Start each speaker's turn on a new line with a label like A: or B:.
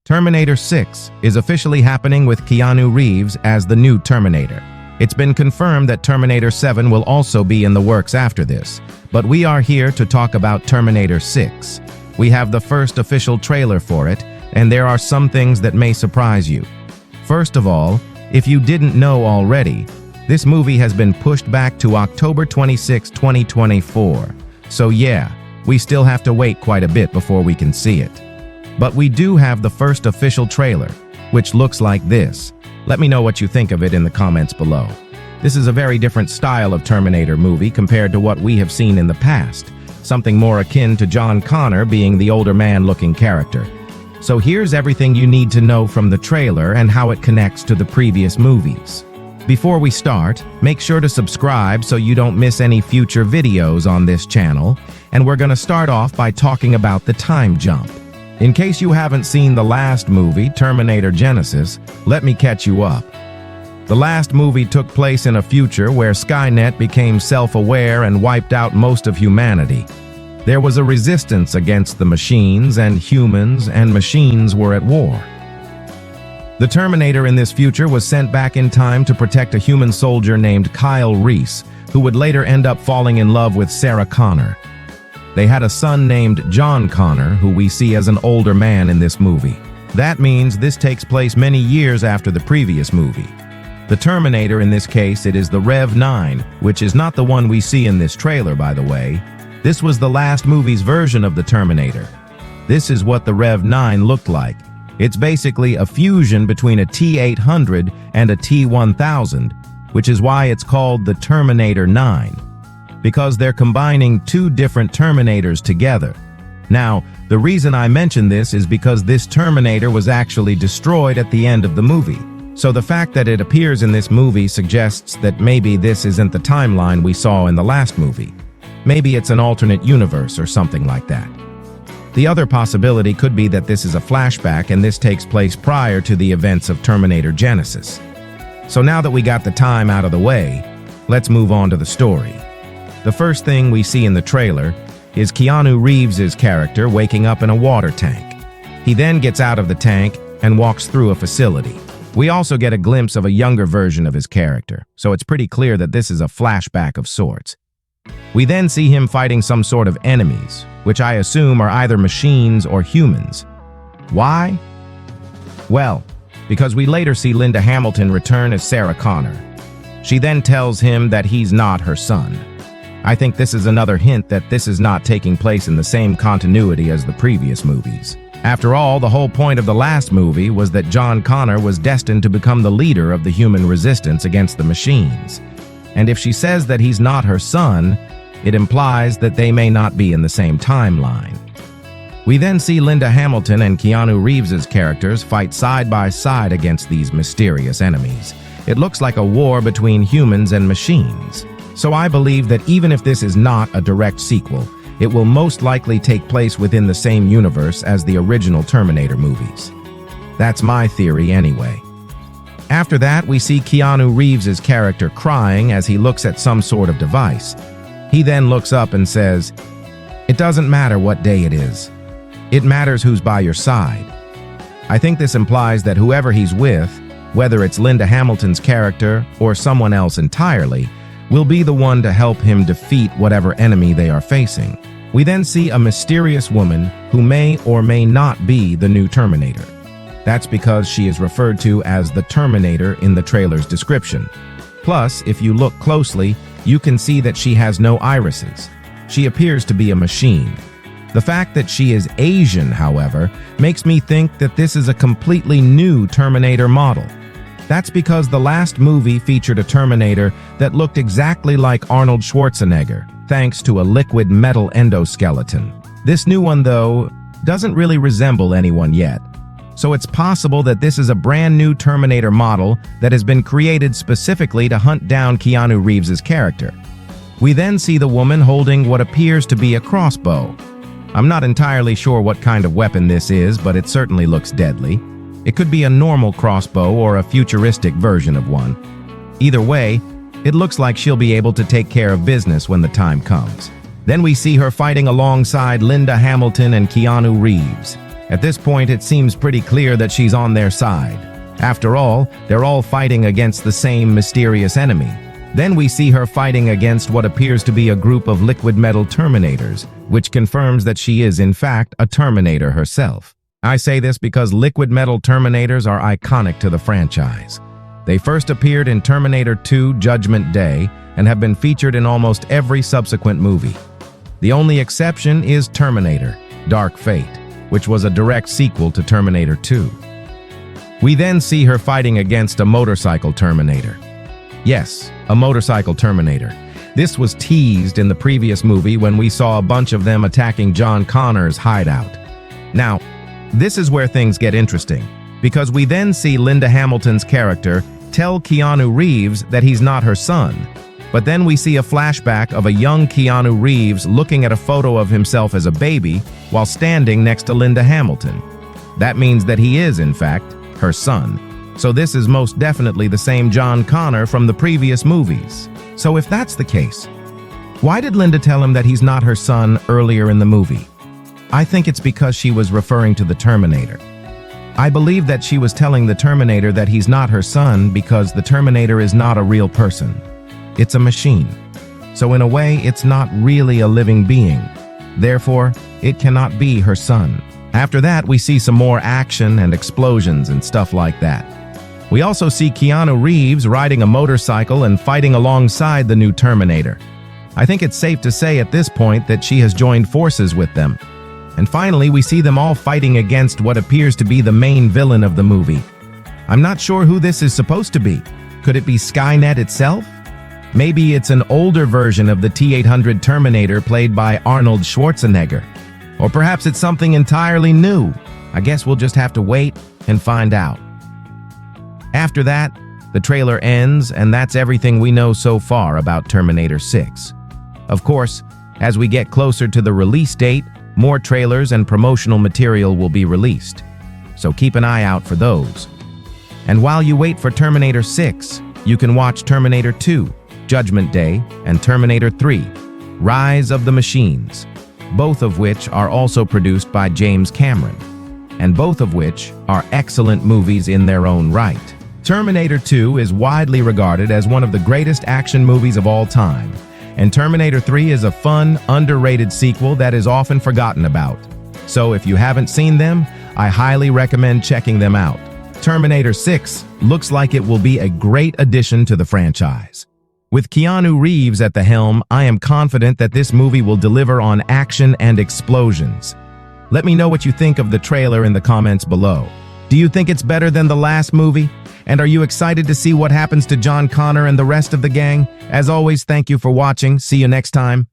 A: Terminator 6 is officially happening with Keanu Reeves as the new Terminator. It's been confirmed that Terminator 7 will also be in the works after this, but we are here to talk about Terminator 6. We have the first official trailer for it, and there are some things that may surprise you. First of all, if you didn't know already, this movie has been pushed back to October 26, 2024. So yeah, we still have to wait quite a bit before we can see it. But we do have the first official trailer, which looks like this. Let me know what you think of it in the comments below. This is a very different style of Terminator movie compared to what we have seen in the past, something more akin to John Connor being the older man-looking character. So here's everything you need to know from the trailer and how it connects to the previous movies. Before we start, make sure to subscribe so you don't miss any future videos on this channel, and we're going to start off by talking about the time jump. In case you haven't seen the last movie, Terminator Genisys, let me catch you up. The last movie took place in a future where Skynet became self-aware and wiped out most of humanity. There was a resistance against the machines, and humans and machines were at war. The Terminator in this future was sent back in time to protect a human soldier named Kyle Reese, who would later end up falling in love with Sarah Connor. They had a son named John Connor, who we see as an older man in this movie. That means this takes place many years after the previous movie. The Terminator in this case, it is the Rev 9, which is not the one we see in this trailer, by the way. This was the last movie's version of the Terminator. This is what the Rev 9 looked like. It's basically a fusion between a T-800 and a T-1000, which is why it's called the Terminator 9. Because they're combining two different Terminators together. Now, the reason I mention this is because this Terminator was actually destroyed at the end of the movie. So the fact that it appears in this movie suggests that maybe this isn't the timeline we saw in the last movie. Maybe it's an alternate universe or something like that. The other possibility could be that this is a flashback and this takes place prior to the events of Terminator Genisys. So now that we got the time out of the way, let's move on to the story. The first thing we see in the trailer is Keanu Reeves' character waking up in a water tank. He then gets out of the tank and walks through a facility. We also get a glimpse of a younger version of his character, so it's pretty clear that this is a flashback of sorts. We then see him fighting some sort of enemies, which I assume are either machines or humans. Why? Well, because we later see Linda Hamilton return as Sarah Connor. She then tells him that he's not her son. I think this is another hint that this is not taking place in the same continuity as the previous movies. After all, the whole point of the last movie was that John Connor was destined to become the leader of the human resistance against the machines. And if she says that he's not her son, it implies that they may not be in the same timeline. We then see Linda Hamilton and Keanu Reeves' characters fight side by side against these mysterious enemies. It looks like a war between humans and machines. So I believe that even if this is not a direct sequel, it will most likely take place within the same universe as the original Terminator movies. That's my theory anyway. After that, we see Keanu Reeves' character crying as he looks at some sort of device. He then looks up and says, "It doesn't matter what day it is. It matters who's by your side." I think this implies that whoever he's with, whether it's Linda Hamilton's character or someone else entirely, will be the one to help him defeat whatever enemy they are facing. We then see a mysterious woman who may or may not be the new Terminator. That's because she is referred to as the Terminator in the trailer's description. Plus, if you look closely, you can see that she has no irises. She appears to be a machine. The fact that she is Asian, however, makes me think that this is a completely new Terminator model. That's because the last movie featured a Terminator that looked exactly like Arnold Schwarzenegger, thanks to a liquid metal endoskeleton. This new one, though, doesn't really resemble anyone yet. So it's possible that this is a brand new Terminator model that has been created specifically to hunt down Keanu Reeves' character. We then see the woman holding what appears to be a crossbow. I'm not entirely sure what kind of weapon this is, but it certainly looks deadly. It could be a normal crossbow or a futuristic version of one. Either way, it looks like she'll be able to take care of business when the time comes. Then we see her fighting alongside Linda Hamilton and Keanu Reeves. At this point, it seems pretty clear that she's on their side. After all, they're all fighting against the same mysterious enemy. Then we see her fighting against what appears to be a group of liquid metal Terminators, which confirms that she is, in fact, a Terminator herself. I say this because liquid metal Terminators are iconic to the franchise. They first appeared in Terminator 2: Judgment Day and have been featured in almost every subsequent movie. The only exception is Terminator: Dark Fate, which was a direct sequel to Terminator 2. We then see her fighting against a motorcycle Terminator. Yes, a motorcycle Terminator. This was teased in the previous movie when we saw a bunch of them attacking John Connor's hideout. Now, this is where things get interesting, because we then see Linda Hamilton's character tell Keanu Reeves that he's not her son. But then we see a flashback of a young Keanu Reeves looking at a photo of himself as a baby while standing next to Linda Hamilton. That means that he is, in fact, her son. So this is most definitely the same John Connor from the previous movies. So if that's the case, why did Linda tell him that he's not her son earlier in the movie? I think it's because she was referring to the Terminator. I believe that she was telling the Terminator that he's not her son because the Terminator is not a real person. It's a machine. So in a way, it's not really a living being. Therefore, it cannot be her son. After that, we see some more action and explosions and stuff like that. We also see Keanu Reeves riding a motorcycle and fighting alongside the new Terminator. I think it's safe to say at this point that she has joined forces with them. And finally, we see them all fighting against what appears to be the main villain of the movie. I'm not sure who this is supposed to be. Could it be Skynet itself? Maybe it's an older version of the T-800 Terminator played by Arnold Schwarzenegger. Or perhaps it's something entirely new. I guess we'll just have to wait and find out. After that, the trailer ends, and that's everything we know so far about Terminator 6. Of course, as we get closer to the release date, more trailers and promotional material will be released. So keep an eye out for those. And while you wait for Terminator 6, you can watch Terminator 2: Judgment Day and Terminator 3: Rise of the Machines, both of which are also produced by James Cameron, and both of which are excellent movies in their own right. Terminator 2 is widely regarded as one of the greatest action movies of all time, and Terminator 3 is a fun, underrated sequel that is often forgotten about. So if you haven't seen them, I highly recommend checking them out. Terminator 6 looks like it will be a great addition to the franchise. With Keanu Reeves at the helm, I am confident that this movie will deliver on action and explosions. Let me know what you think of the trailer in the comments below. Do you think it's better than the last movie? And are you excited to see what happens to John Connor and the rest of the gang? As always, thank you for watching. See you next time.